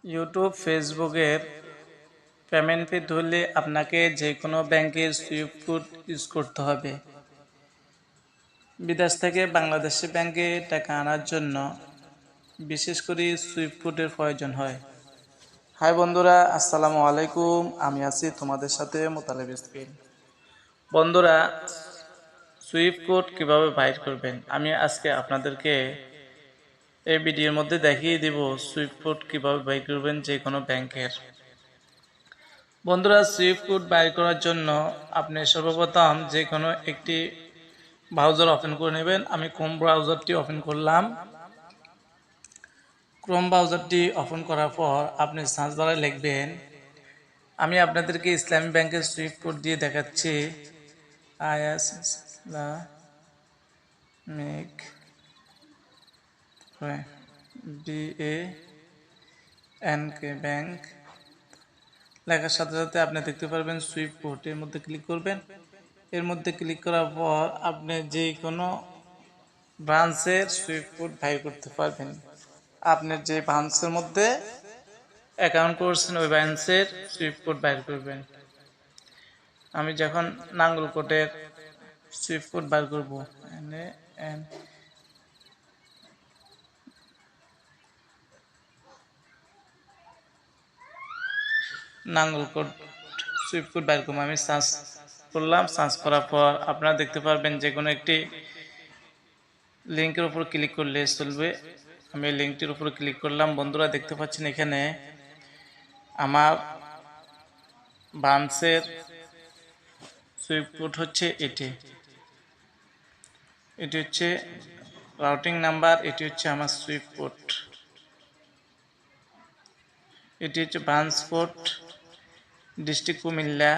YouTube ফেসবুকের payment পেতে হলে আপনাকে যে কোনো ব্যাংকের সুইফট কোড ইউজ করতে হবে। বিদেশ থেকে বাংলাদেশি ব্যাংকে টাকা আনার জন্য বিশেষ করে সুইফট কোডের প্রয়োজন হয়। হাই বন্ধুরা, আসসালামু আলাইকুম। আমি আছি তোমাদের সাথে মোতালেব স্পিন। বন্ধুরা, সুইফট কোড কীভাবে বাইর করবেন আমি আজকে আপনাদেরকে এই ভিডিওর মধ্যে দেখিয়ে দেব সুইফট কোড কীভাবে বাইর করবেন যে কোনো ব্যাংকের। বন্ধুরা, সুইফট কোড বাইর করার জন্য আপনি সর্বপ্রথম যে কোনো একটি ব্রাউজার ওপেন করে নেবেন। আমি ক্রোম ব্রাউজারটি ওপেন করলাম। ক্রোম ব্রাউজারটি ওপেন করার পর আপনি সার্চ বারে লিখবেন, আমি আপনাদেরকে ইসলামী ব্যাংকের সুইফট কোড দিয়ে দেখাচ্ছি। ইসলামিক ব্যাংক লেখার সাথে সাথে আপনি দেখতে পারবেন সুইফট কোড। এর মধ্যে ক্লিক করবেন। এর মধ্যে ক্লিক করার পর আপনি যে কোনো ব্রাঞ্চের সুইফট কোড বাইর করতে পারবেন। আপনি যে ব্রাঞ্চের মধ্যে অ্যাকাউন্ট করছেন ওই ব্রাঞ্চের সুইফট কোড বাইর করবেন। আমি যখন নাঙ্গলকোটের সুইফট কোড বাইর করবো, নাঙ্গলকোট সুইফট কোড বাইর করবো, আমি সার্চ করলাম। সার্চ করার পর আপনারা দেখতে পারবেন যে কোনো একটি লিঙ্কের উপর ক্লিক করলে চলবে। আমি লিঙ্কটির উপর ক্লিক করলাম। বন্ধুরা, দেখতে পাচ্ছেন এখানে আমার ব্রাঞ্চের সুইফট কোড হচ্ছে এটি হচ্ছে রাউটিং নাম্বার, এটি হচ্ছে আমার সুইফট কোড, এটি হচ্ছে ব্রাঞ্চ কোড, ডিস্ট্রিক্ট কুমিল্লা,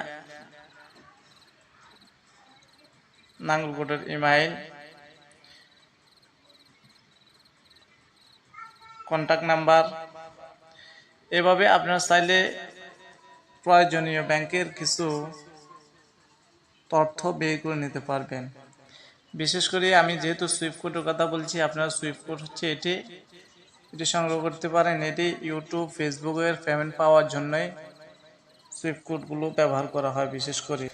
নাঙ্গলকোটের ইমেইল, কন্ট্যাক্ট নাম্বার। এভাবে আপনারা চাইলে প্রয়োজনীয় ব্যাংকের কিছু তথ্য বের করে নিতে পারবেন। বিশেষ করে আমি যেহেতু সুইফট কোডের কথা বলছি, আপনারা সুইফট কোড হচ্ছে এটি সংগ্রহ করতে পারেন। এটি ইউটিউব ফেসবুকের পেমেন্ট পাওয়ার জন্যই সুইফট কোডগুলো ব্যবহার করা হয় বিশেষ করে।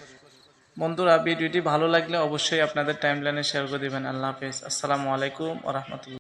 বন্ধুরা, ভিডিওটি ভালো লাগলে অবশ্যই আপনাদের টাইমলাইনে শেয়ার করে দেবেন। আল্লাহ হাফেজ। আসসালামু আলাইকুম ওয়া রাহমাতুল্লাহ।